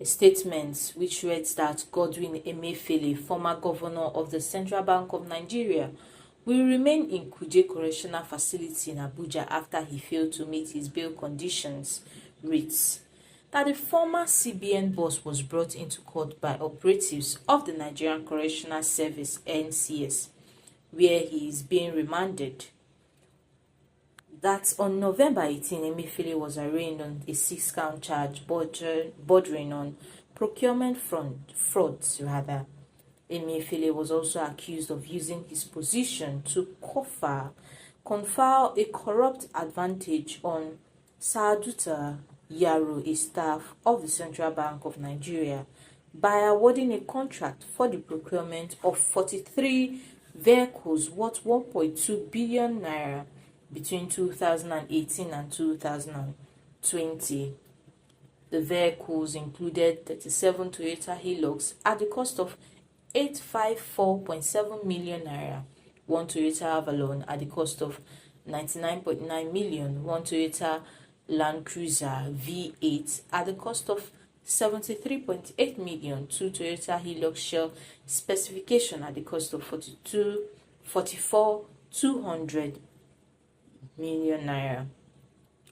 A statement which reads that Godwin Emefiele, former governor of the Central Bank of Nigeria, will remain in Kuje Correctional Facility in Abuja after he failed to meet his bail conditions, reads that the former CBN boss was brought into court by operatives of the Nigerian Correctional Service (NCS), where he is being remanded. That on November 18, Emefiele was arraigned on a 6-count charge bordering on procurement frauds. Emefiele was also accused of using his position to confer a corrupt advantage on Sa'adatu Yaro, a staff of the Central Bank of Nigeria, by awarding a contract for the procurement of 43 vehicles worth 1.2 billion naira between 2018 and 2020. The vehicles included 37 Toyota Hilux at the cost of 854.7 million naira, one Toyota Avalon at the cost of 99.9 million, one Toyota Land Cruiser V8 at the cost of 73.8 million, two Toyota Hilux Shell specification at the cost of 44,200 million naira.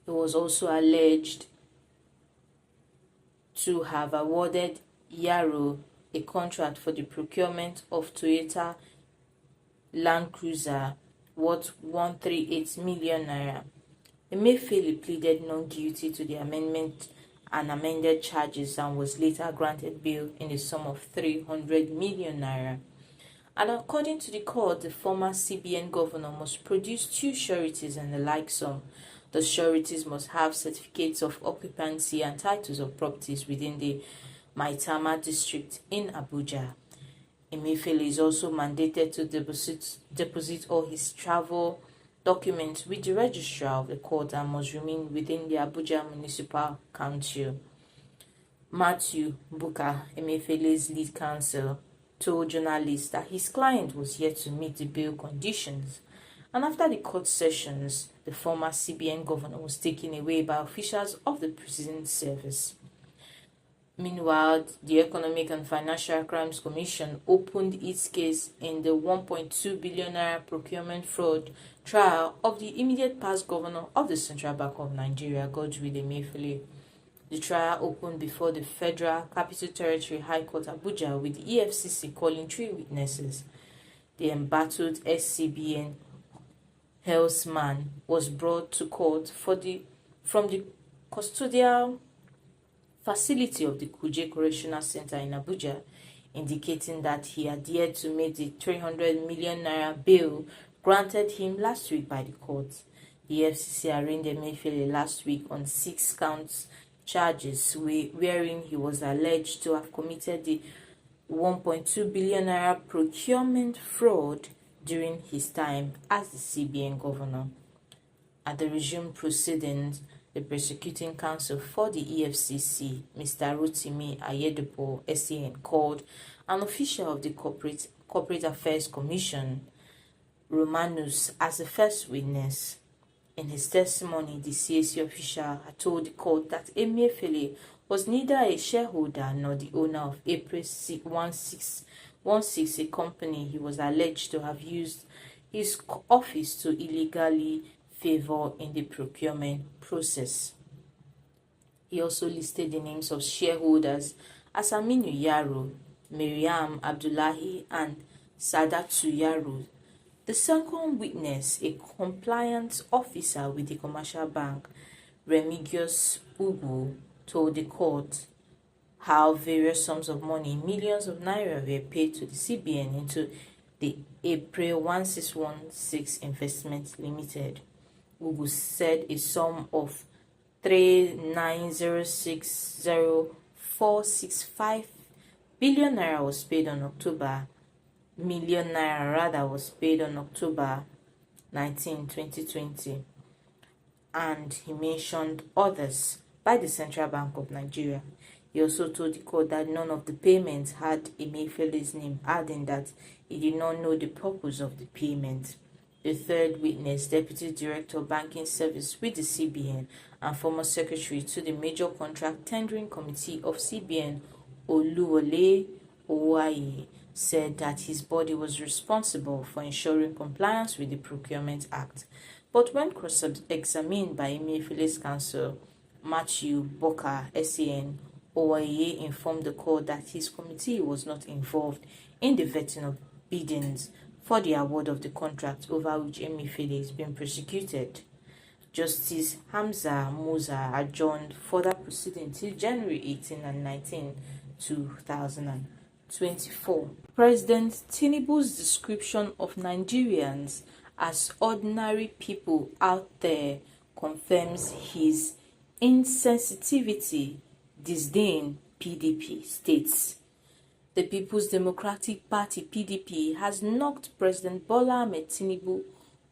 It was also alleged to have awarded Yaro a contract for the procurement of Toyota Land Cruiser worth 138 million naira. Emefiele pleaded not guilty to the amendment and amended charges and was later granted bail in the sum of 300 million naira. And according to the court, the former CBN governor must produce 2 sureties and the like sum. The sureties must have certificates of occupancy and titles of properties within the Maitama district in Abuja. Emefiele is also mandated to deposit all his travel documents with the registrar of the court and must remain within the Abuja Municipal Council. Matthew Buka, Emefiele's lead counsel, told journalists that his client was yet to meet the bail conditions, and after the court sessions, the former CBN governor was taken away by officials of the prison service. Meanwhile, the Economic and Financial Crimes Commission opened its case in the 1.2 billion naira procurement fraud trial of the immediate past governor of the Central Bank of Nigeria, Godwin Emefiele. The trial opened before the Federal Capital Territory High Court Abuja, with the EFCC calling 3 witnesses. The embattled SCBN Hellsman was brought to court from the custodial facility of the Kuje Correctional Center in Abuja, indicating that he adhered to meet the 300 million naira bail granted him last week by the court. The FCC arraigned Emefiele last week on 6 counts charges wherein he was alleged to have committed the 1.2 billion naira procurement fraud during his time as the CBN governor. At the resumed proceedings, the prosecuting counsel for the EFCC, Mr. Rotimi Ayedepo, SAN, called an official of the Corporate Affairs Commission, Romanus, as the first witness. In his testimony, the CAC official had told the court that Emefiele was neither a shareholder nor the owner of April 16, a company he was alleged to have used his office to illegally favor in the procurement process. He also listed the names of shareholders as Aminu Yaro, Miriam Abdullahi, and Sa'adatu Yaro. The second witness, a compliance officer with the commercial bank, Remigius Ugu, told the court how various sums of money, millions of naira, were paid to the CBN into the April 1616 Investment Limited. Ugu said a sum of 390,465 billion naira was paid on October was paid on October 19, 2020. And he mentioned others by the Central Bank of Nigeria. He also told the court that none of the payments had Emefiele's name, adding that he did not know the purpose of the payment. The third witness, Deputy Director Banking Service with the CBN and former Secretary to the Major Contract Tendering Committee of CBN, Oluwole Owaye, said that his body was responsible for ensuring compliance with the Procurement Act. But when cross-examined by Emefiele's counsel, Matthew Boka, SAN, Owaye informed the court that his committee was not involved in the vetting of biddings for the award of the contract over which Emefiele is being prosecuted. Justice Hamza Musa adjourned further proceedings till January 18 and 19, 2024. President Tinubu's description of Nigerians as ordinary people out there confirms his insensitivity, disdain, PDP states. The People's Democratic Party (PDP) has knocked President Bola Ahmed Tinubu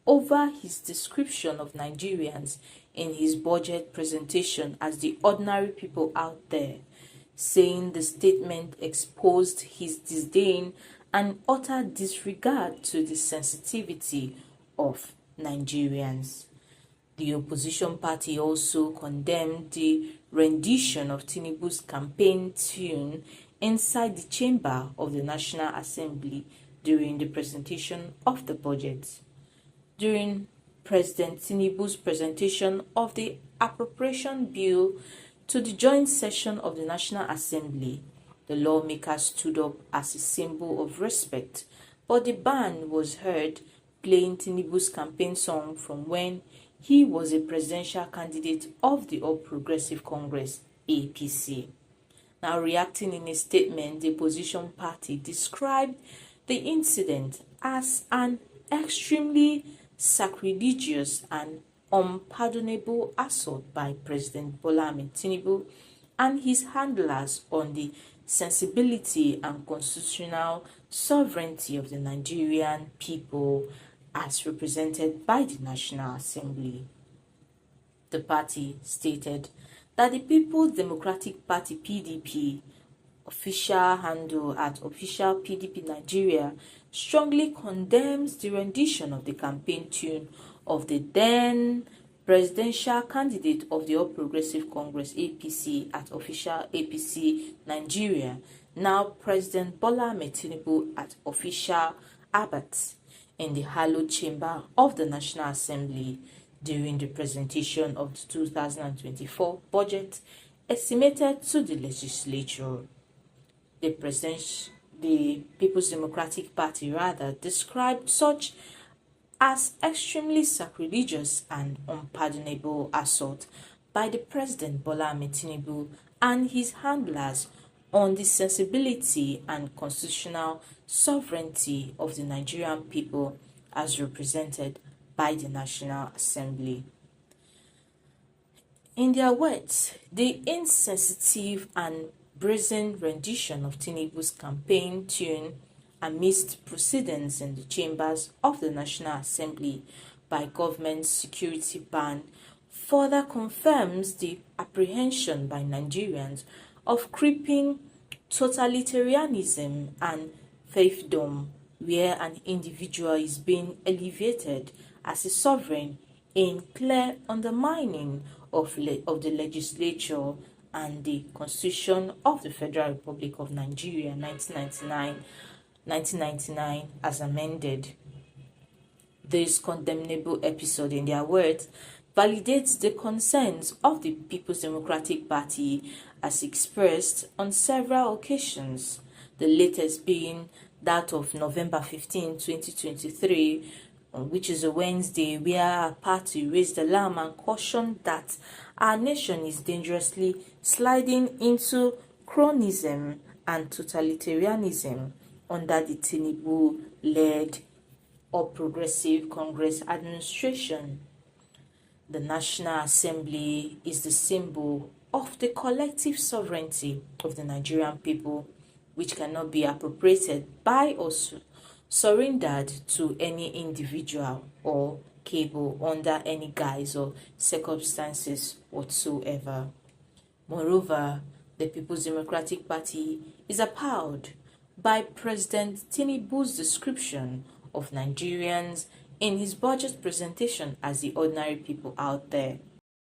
over his description of Nigerians in his budget presentation as the ordinary people out there, saying the statement exposed his disdain and utter disregard to the sensitivity of Nigerians. The opposition party also condemned the rendition of Tinubu's campaign tune inside the chamber of the National Assembly during the presentation of the budget. During President Tinubu's presentation of the appropriation bill to the joint session of the National Assembly, the lawmakers stood up as a symbol of respect, but the band was heard playing Tinubu's campaign song from when he was a presidential candidate of the All Progressive Congress (APC). Now, reacting in a statement, the opposition party described the incident as an extremely sacrilegious and unpardonable assault by President Bola Ahmed Tinubu and his handlers on the sensibility and constitutional sovereignty of the Nigerian people as represented by the National Assembly. The party stated that the People's Democratic Party (PDP) official handle at Official PDP Nigeria strongly condemns the rendition of the campaign tune of the then presidential candidate of the All Progressive Congress (APC) at Official APC Nigeria, now President Bola Ahmed Tinubu at Official ABAT, in the hallowed chamber of the National Assembly during the presentation of the 2024 budget estimated to the legislature. The People's Democratic Party described such as extremely sacrilegious and unpardonable assault by the President Bola Ahmed Tinubu and his handlers on the sensibility and constitutional sovereignty of the Nigerian people as represented by the National Assembly. In their words, the insensitive and brazen rendition of Tinubu's campaign tune amidst proceedings in the chambers of the National Assembly by government security band further confirms the apprehension by Nigerians of creeping totalitarianism and fiefdom, where an individual is being elevated as a sovereign in clear undermining of the legislature and the Constitution of the Federal Republic of Nigeria 1999 as amended. This condemnable episode, in their words, validates the concerns of the People's Democratic Party as expressed on several occasions, the latest being that of November 15, 2023, which is a Wednesday, where our party raised alarm and cautioned that our nation is dangerously sliding into cronyism and totalitarianism under the Tinubu-led All Progressive Congress administration. The National Assembly is the symbol of the collective sovereignty of the Nigerian people, which cannot be appropriated by or surrendered to any individual or cable under any guise or circumstances whatsoever. Moreover, the People's Democratic Party is appalled by President Tinubu's description of Nigerians in his budget presentation as the ordinary people out there.